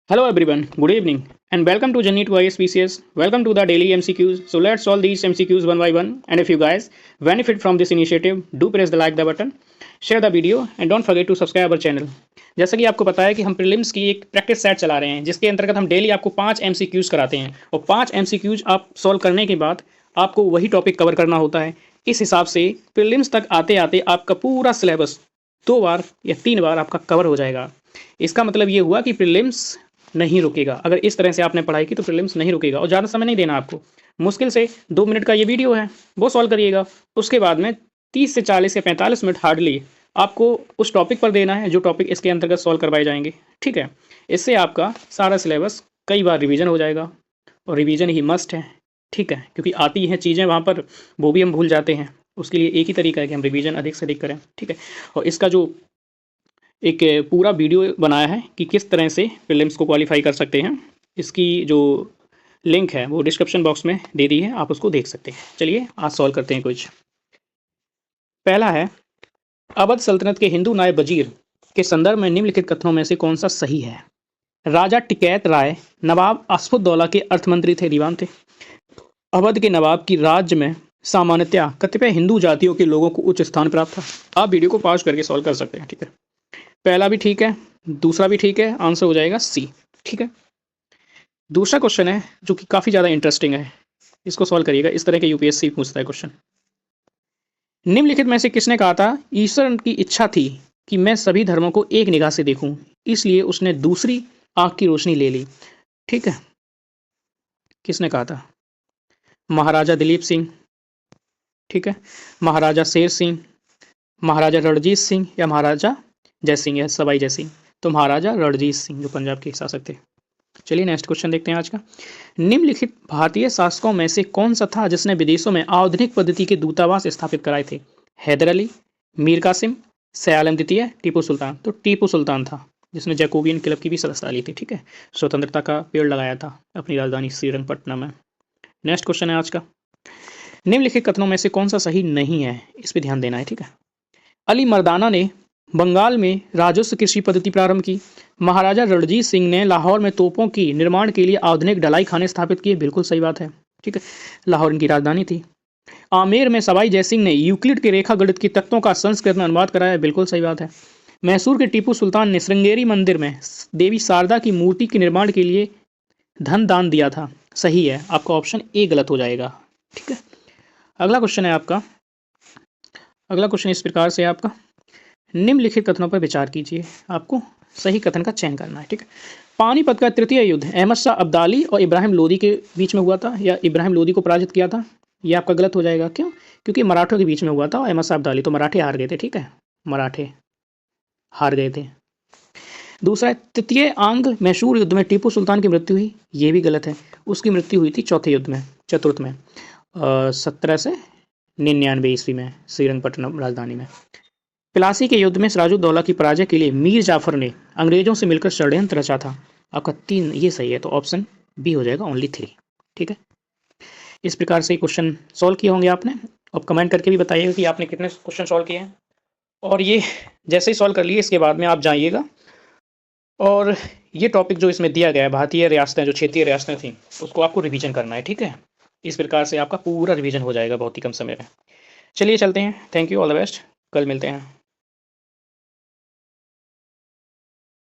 Hello everyone, good evening and welcome to Journey to ISPCS. Welcome to the daily MCQs. So let's solve these MCQs one by one, and if you guys benefit from this initiative, do press the like the button, share the video and don't forget to subscribe our channel. जैसा कि आपको पता है कि हम prelims की एक practice set चला रहे हैं जिसके अंतर्गत हम डेली आपको 5 MCQs कराते हैं और 5 MCQs आप सॉल्व करने के बाद आपको वही टॉपिक कवर करना होता है। इस हिसाब से प्रीलिम्स तक आते आते आपका पूरा सिलेबस 2 बार या 3 बार आपका कवर हो जाएगा। इसका मतलब ये हुआ कि प्रीलिम्स नहीं रुकेगा। अगर इस तरह से आपने पढ़ाई की तो प्रीलिम्स नहीं रुकेगा और ज़्यादा समय नहीं देना आपको। मुश्किल से 2 मिनट का ये वीडियो है वो सॉल्व करिएगा। उसके बाद में 30 से 40 या 45 मिनट हार्डली आपको उस टॉपिक पर देना है जो टॉपिक इसके अंतर्गत सॉल्व करवाए जाएंगे। ठीक है, इससे आपका सारा सिलेबस कई बार रिवीजन हो जाएगा और रिवीजन ही मस्ट है। ठीक है, क्योंकि आती हैं चीज़ें वहाँ पर वो भी हम भूल जाते हैं। उसके लिए एक ही तरीका है कि हम रिवीजन अधिक से अधिक करें। ठीक है, और इसका जो एक पूरा वीडियो बनाया है कि किस तरह से प्रीलिम्स को क्वालिफाई कर सकते हैं, इसकी जो लिंक है वो डिस्क्रिप्शन बॉक्स में दे दी है, आप उसको देख सकते हैं। चलिए आज सॉल्व करते हैं कुछ। पहला है, अवध सल्तनत के हिंदू नायब वजीर के संदर्भ में निम्नलिखित कथनों में से कौन सा सही है? राजा टिकैत राय नवाब आसफुद्दौला के अर्थमंत्री थे, दीवान थे। अवध के नवाब की राज्य में सामान्यतया कतिपय हिंदू जातियों के लोगों को उच्च स्थान प्राप्त था। आप वीडियो को पॉज करके सॉल्व कर सकते हैं। ठीक है, पहला भी ठीक है, दूसरा भी ठीक है, आंसर हो जाएगा सी। ठीक है, दूसरा क्वेश्चन है जो कि काफ़ी ज़्यादा इंटरेस्टिंग है, इसको सॉल्व करिएगा। इस तरह के यूपीएससी पूछता है क्वेश्चन। निम्नलिखित में से किसने कहा था ईश्वर की इच्छा थी कि मैं सभी धर्मों को एक निगाह से देखूं, इसलिए उसने दूसरी आंख की रोशनी ले ली? ठीक है, किसने कहा था? महाराजा दिलीप सिंह, ठीक है, महाराजा शेर सिंह, महाराजा रणजीत सिंह या महाराजा जय सिंह या सवाई जय सिंह? तो महाराजा रणजीत सिंह जो पंजाब के शासक थे। चलिए नेक्स्ट क्वेश्चन देखते हैं आज का। निम्नलिखित भारतीय शासकों में से कौन सा था जिसने विदेशों में आधुनिक पद्धति के दूतावास स्थापित कराए थे? हैदर अली, मीर कासिम, शाह आलम द्वितीय, टीपू सुल्तान? तो टीपू सुल्तान था जिसने जैकोबियन क्लब की भी सदस्यता ली थी। ठीक है, स्वतंत्रता का पेड़ लगाया था अपनी राजधानी श्रीरंगपट्टनम में। नेक्स्ट क्वेश्चन है आज का। निम्नलिखित कथनों में से कौन सा सही नहीं है, इस पर ध्यान देना है। ठीक है, अली मर्दाना ने बंगाल में राजस्व कृषि पद्धति प्रारंभ की। महाराजा रणजीत सिंह ने लाहौर में तोपों की निर्माण के लिए आधुनिक ढलाई खाने स्थापित किए। बिल्कुल सही बात है। ठीक है, लाहौर इनकी राजधानी थी। आमेर में सवाई जयसिंह ने यूक्लिड के रेखा गणित के तत्वों का संस्कृत में अनुवाद कराया। बिल्कुल सही बात है। मैसूर के टीपू सुल्तान ने श्रृंगेरी मंदिर में देवी शारदा की मूर्ति के निर्माण के लिए धन दान दिया था। सही है, आपका ऑप्शन ए गलत हो जाएगा। ठीक है, अगला क्वेश्चन है आपका। अगला क्वेश्चन इस प्रकार से आपका, निम्नलिखित कथनों पर विचार कीजिए, आपको सही कथन का चयन करना है। ठीक है, पानीपत का तृतीय युद्ध अहमद शाह अब्दाली और इब्राहिम लोदी के बीच में हुआ था या इब्राहिम लोदी को पराजित किया था? ये आपका गलत हो जाएगा। क्यों? क्योंकि मराठों के बीच में हुआ था और अहमद शाह अब्दाली, तो मराठे हार गए थे। ठीक है, मराठे हार गए थे। दूसरा, तृतीय आंग्ल मैसूर युद्ध में टीपू सुल्तान की मृत्यु हुई। ये भी गलत है, उसकी मृत्यु हुई थी चौथे युद्ध में, चतुर्थ में, 1799 ईस्वी में, श्रीरंगपट्टनम राजधानी में। प्लासी के युद्ध में सिराजुद्दौला की पराजय के लिए मीर जाफर ने अंग्रेजों से मिलकर षड्यंत्र रचा था। आपका 3 ये सही है, तो ऑप्शन बी हो जाएगा, ओनली 3। ठीक है, इस प्रकार से क्वेश्चन सॉल्व किए होंगे आपने। अब कमेंट करके भी बताइएगा कि आपने कितने क्वेश्चन सॉल्व किए हैं। और ये जैसे ही सॉल्व कर लिए इसके बाद में आप जाइएगा और ये टॉपिक जो इसमें दिया गया है, भारतीय रियासतें जो क्षेत्रीय रियासतें थी, उसको आपको रिवीजन करना है। ठीक है, इस प्रकार से आपका पूरा रिवीजन हो जाएगा बहुत ही कम समय में। चलिए चलते हैं। Thank you, all the best, कल मिलते हैं।